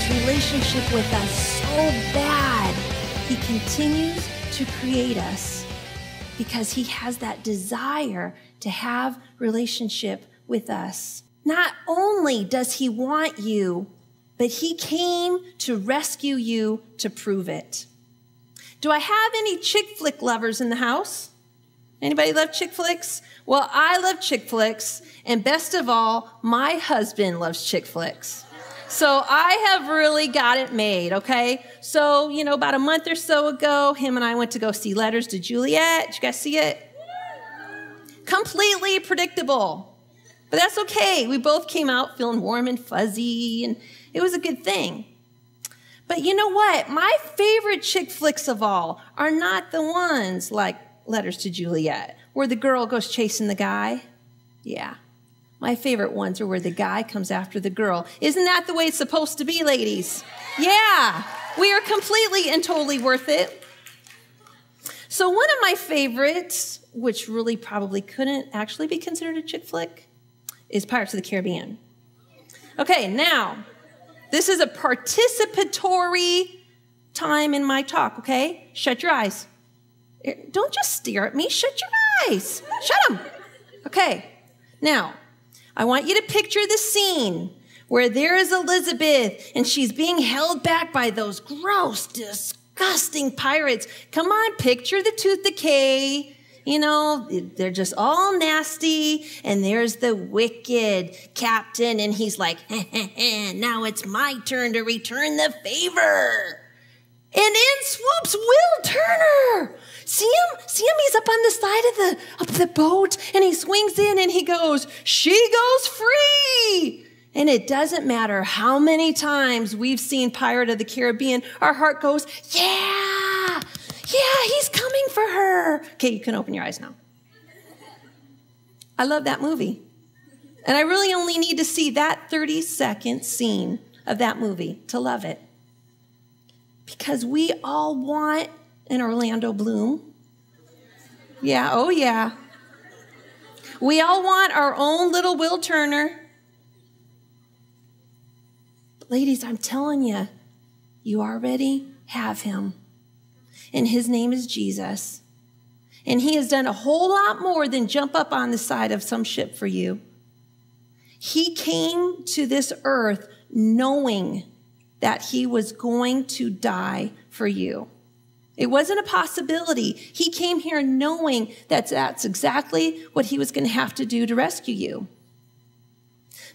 wants relationship with us so bad. He continues to create us because he has that desire to have relationship with us. Not only does he want you, but he came to rescue you to prove it. Do I have any chick flick lovers in the house? Anybody love chick flicks? Well, I love chick flicks, and best of all, my husband loves chick flicks. So I have really got it made, okay? So, about a month or so ago, him and I went to go see Letters to Juliet. Did you guys see it? Completely predictable. But that's okay. We both came out feeling warm and fuzzy, and it was a good thing. But you know what? My favorite chick flicks of all are not the ones like Letters to Juliet, where the girl goes chasing the guy. Yeah. My favorite ones are where the guy comes after the girl. Isn't that the way it's supposed to be, ladies? Yeah, we are completely and totally worth it. So one of my favorites, which really probably couldn't actually be considered a chick flick, is Pirates of the Caribbean. Okay, now, this is a participatory time in my talk, okay? Shut your eyes. Don't just stare at me. Shut your eyes. Shut them. Okay, now, I want you to picture the scene where there is Elizabeth and she's being held back by those gross, disgusting pirates. Come on, picture the tooth decay. They're just all nasty. And there's the wicked captain and he's like, now it's my turn to return the favor. And in swoops Will Turner. See him? He's up on the side of the boat, and he swings in, and he goes, she goes free. And it doesn't matter how many times we've seen Pirate of the Caribbean, our heart goes, yeah, he's coming for her. Okay, you can open your eyes now. I love that movie. And I really only need to see that 30-second scene of that movie to love it. Because we all want an Orlando Bloom. Yeah, oh yeah. We all want our own little Will Turner. But ladies, I'm telling you, you already have him. And his name is Jesus. And he has done a whole lot more than jump up on the side of some ship for you. He came to this earth knowing that he was going to die for you. It wasn't a possibility. He came here knowing that that's exactly what he was going to have to do to rescue you.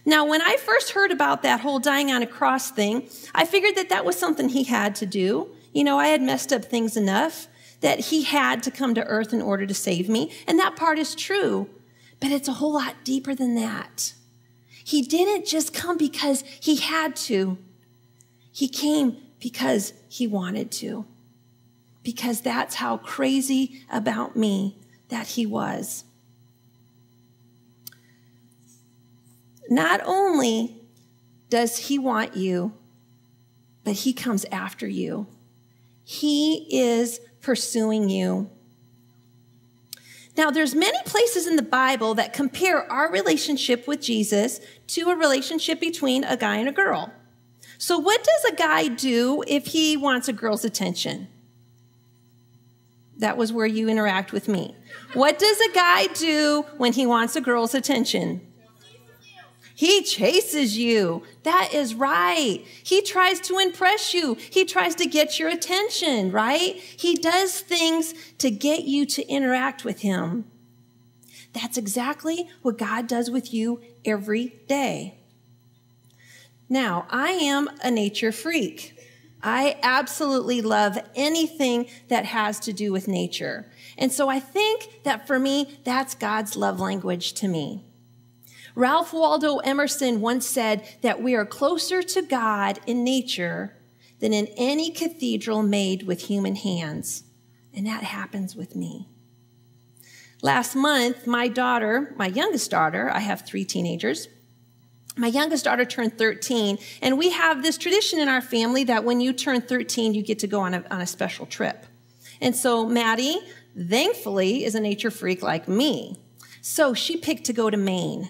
Now, when I first heard about that whole dying on a cross thing, I figured that that was something he had to do. I had messed up things enough that he had to come to earth in order to save me. And that part is true, but it's a whole lot deeper than that. He didn't just come because he had to. He came because he wanted to. Because that's how crazy about me that he was. Not only does he want you, but he comes after you. He is pursuing you. Now, there's many places in the Bible that compare our relationship with Jesus to a relationship between a guy and a girl. So what does a guy do if he wants a girl's attention? That was where you interact with me. What does a guy do when he wants a girl's attention? He chases you. That is right. He tries to impress you. He tries to get your attention, right? He does things to get you to interact with him. That's exactly what God does with you every day. Now, I am a nature freak. I absolutely love anything that has to do with nature. And so I think that for me, that's God's love language to me. Ralph Waldo Emerson once said that we are closer to God in nature than in any cathedral made with human hands. And that happens with me. Last month, my youngest daughter, I have 3 teenagers, my youngest daughter turned 13, and we have this tradition in our family that when you turn 13, you get to go on a special trip. And so Maddie, thankfully, is a nature freak like me. So she picked to go to Maine.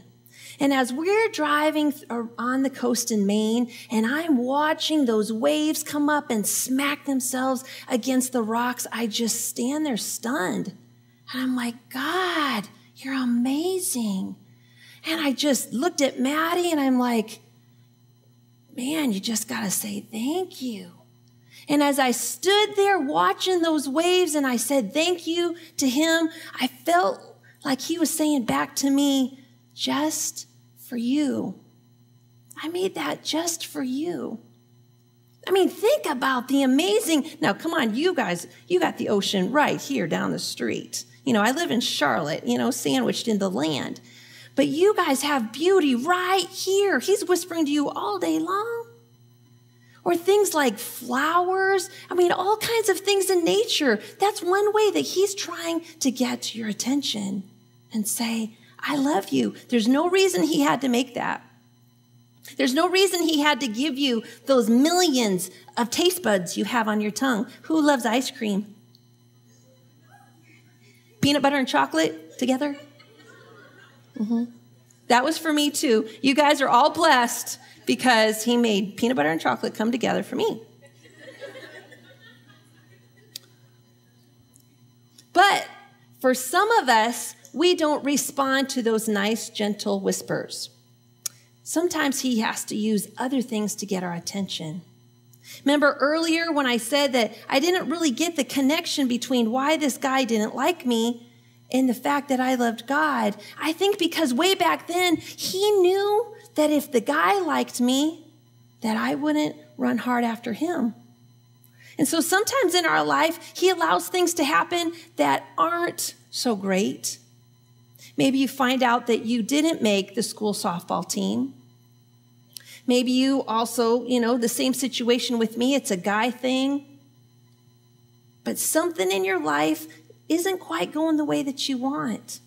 And as we're driving on the coast in Maine, and I'm watching those waves come up and smack themselves against the rocks, I just stand there stunned. And I'm like, God, you're amazing. And I just looked at Maddie and I'm like, man, you just got to say thank you. And as I stood there watching those waves and I said thank you to him, I felt like he was saying back to me, just for you. I made that just for you. I mean, think about the amazing, now come on, you guys, you got the ocean right here down the street. You know, I live in Charlotte, sandwiched in the land. But you guys have beauty right here. He's whispering to you all day long. Or things like flowers. I mean, all kinds of things in nature. That's one way that he's trying to get your attention and say, I love you. There's no reason he had to make that. There's no reason he had to give you those millions of taste buds you have on your tongue. Who loves ice cream? Peanut butter and chocolate together? Mm-hmm. That was for me too. You guys are all blessed because he made peanut butter and chocolate come together for me. But for some of us, we don't respond to those nice, gentle whispers. Sometimes he has to use other things to get our attention. Remember earlier when I said that I didn't really get the connection between why this guy didn't like me and the fact that I loved God? I think because way back then, he knew that if the guy liked me, that I wouldn't run hard after him. And so sometimes in our life, he allows things to happen that aren't so great. Maybe you find out that you didn't make the school softball team. Maybe you also, the same situation with me, it's a guy thing. But something in your life isn't quite going the way that you want.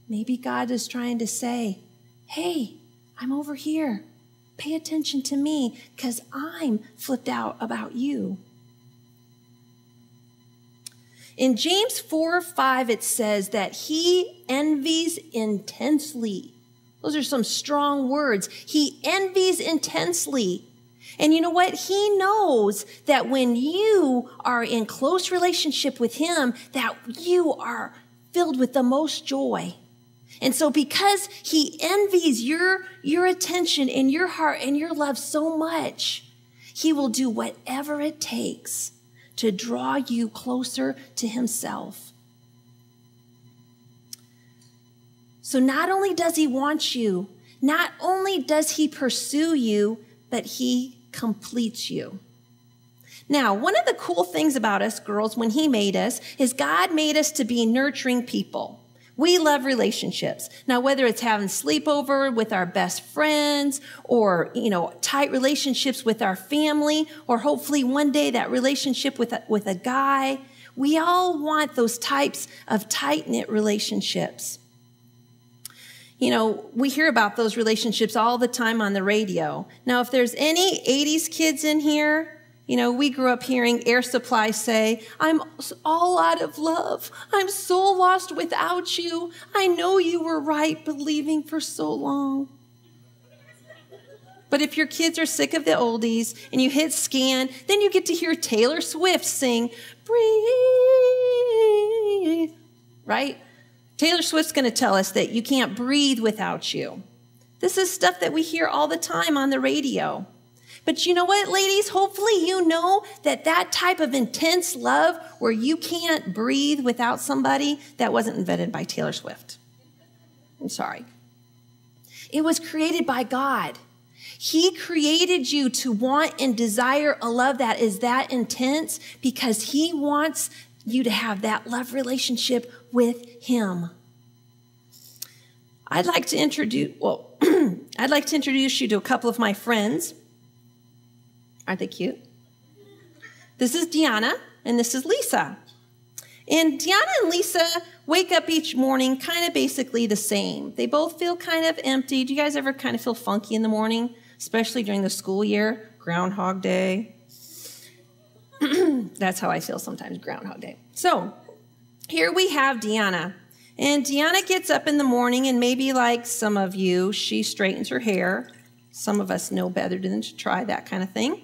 Maybe God is trying to say, hey, I'm over here. Pay attention to me because I'm flipped out about you. In James 4:5, it says that he envies intensely. Those are some strong words. He envies intensely. And you know what? He knows that when you are in close relationship with him, that you are filled with the most joy. And so because he envies your attention and your heart and your love so much, he will do whatever it takes to draw you closer to himself. So not only does he want you, not only does he pursue you, but he completes you. Now, one of the cool things about us girls when he made us is God made us to be nurturing people. We love relationships. Now, whether it's having sleepover with our best friends or, tight relationships with our family, or hopefully one day that relationship with a guy, we all want those types of tight-knit relationships. We hear about those relationships all the time on the radio. Now, if there's any 80s kids in here, we grew up hearing Air Supply say, I'm all out of love. I'm so lost without you. I know you were right believing for so long. But if your kids are sick of the oldies and you hit scan, then you get to hear Taylor Swift sing, breathe, right? Taylor Swift's going to tell us that you can't breathe without you. This is stuff that we hear all the time on the radio. But you know what, ladies? Hopefully you know that type of intense love where you can't breathe without somebody, that wasn't invented by Taylor Swift. I'm sorry. It was created by God. He created you to want and desire a love that is that intense because he wants you to have that love relationship with him. I'd like to introduce you to a couple of my friends. Aren't they cute? This is Deanna, and this is Lisa. And Deanna and Lisa wake up each morning kind of basically the same. They both feel kind of empty. Do you guys ever kind of feel funky in the morning, especially during the school year? Groundhog Day. That's how I feel sometimes, Groundhog Day. So here we have Deanna. And Deanna gets up in the morning, and maybe like some of you, she straightens her hair. Some of us know better than to try that kind of thing.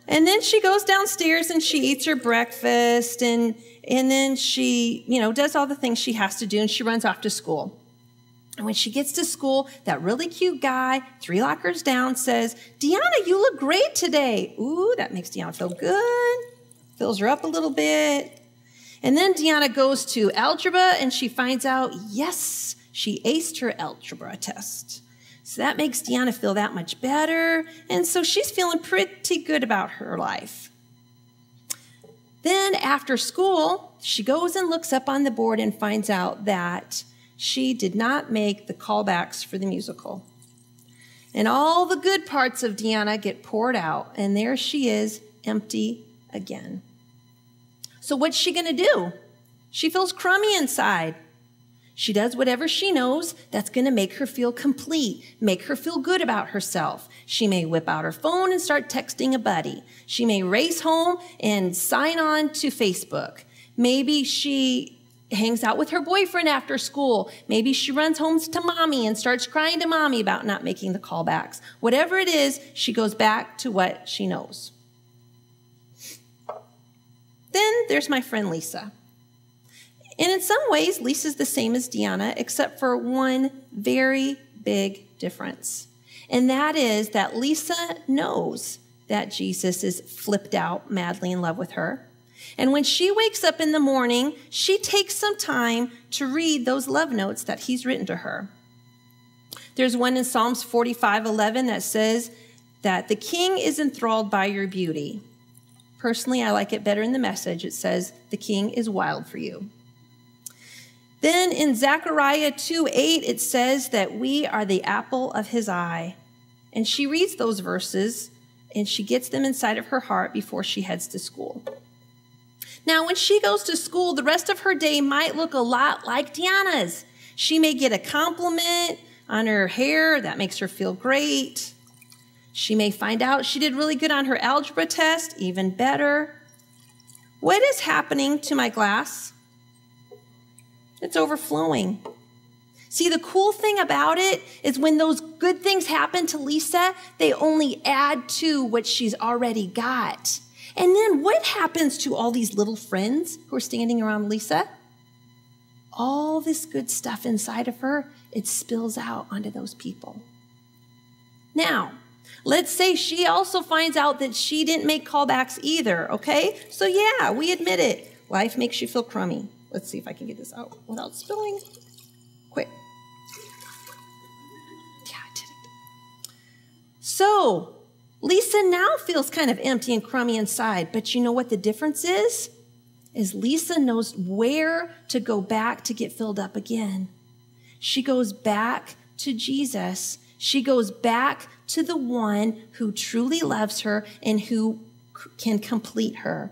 And then she goes downstairs and she eats her breakfast, and then she, does all the things she has to do, and she runs off to school. And when she gets to school, that really cute guy, 3 lockers down, says, "Deanna, you look great today." Ooh, that makes Deanna feel good. Fills her up a little bit. And then Deanna goes to algebra, and she finds out, yes, she aced her algebra test. So that makes Deanna feel that much better. And so she's feeling pretty good about her life. Then after school, she goes and looks up on the board and finds out that she did not make the callbacks for the musical. And all the good parts of Deanna get poured out, and there she is, empty again. So what's she going to do? She feels crummy inside. She does whatever she knows that's going to make her feel complete, make her feel good about herself. She may whip out her phone and start texting a buddy. She may race home and sign on to Facebook. Maybe she hangs out with her boyfriend after school. Maybe she runs home to mommy and starts crying to mommy about not making the callbacks. Whatever it is, she goes back to what she knows. Then there's my friend Lisa. And in some ways, Lisa's the same as Deanna, except for one very big difference. And that is that Lisa knows that Jesus is flipped out, madly in love with her. And when she wakes up in the morning, she takes some time to read those love notes that he's written to her. There's one in Psalms 45:11 that says that the king is enthralled by your beauty. Personally, I like it better in the Message. It says, the king is wild for you. Then in Zechariah 2:8, it says that we are the apple of his eye. And she reads those verses, and she gets them inside of her heart before she heads to school. Now, when she goes to school, the rest of her day might look a lot like Deanna's. She may get a compliment on her hair. That makes her feel great. She may find out she did really good on her algebra test, even better. What is happening to my glass? It's overflowing. See, the cool thing about it is when those good things happen to Lisa, they only add to what she's already got. And then what happens to all these little friends who are standing around Lisa? All this good stuff inside of her, it spills out onto those people. Now, let's say she also finds out that she didn't make callbacks either, okay? So yeah, we admit it. Life makes you feel crummy. Let's see if I can get this out without spilling. Quick. Yeah, I did it. So, Lisa now feels kind of empty and crummy inside, but you know what the difference is? Is Lisa knows where to go back to get filled up again. She goes back to Jesus. She goes back to the one who truly loves her and who can complete her.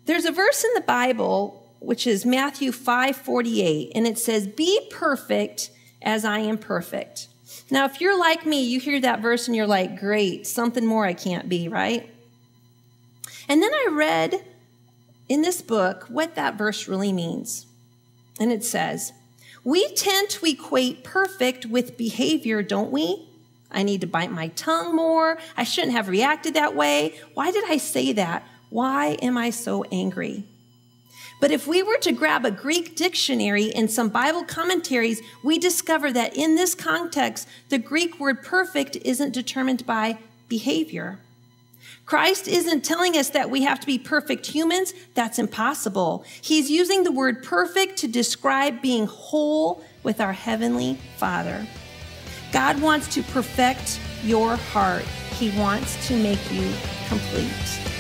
There's a verse in the Bible, which is Matthew 5:48, and it says, "Be perfect as I am perfect." Now, if you're like me, you hear that verse and you're like, great, something more I can't be, right? And then I read in this book what that verse really means. And it says, we tend to equate perfect with behavior, don't we? I need to bite my tongue more. I shouldn't have reacted that way. Why did I say that? Why am I so angry? But if we were to grab a Greek dictionary and some Bible commentaries, we discover that in this context, the Greek word perfect isn't determined by behavior. Christ isn't telling us that we have to be perfect humans. That's impossible. He's using the word perfect to describe being whole with our Heavenly Father. God wants to perfect your heart. He wants to make you complete.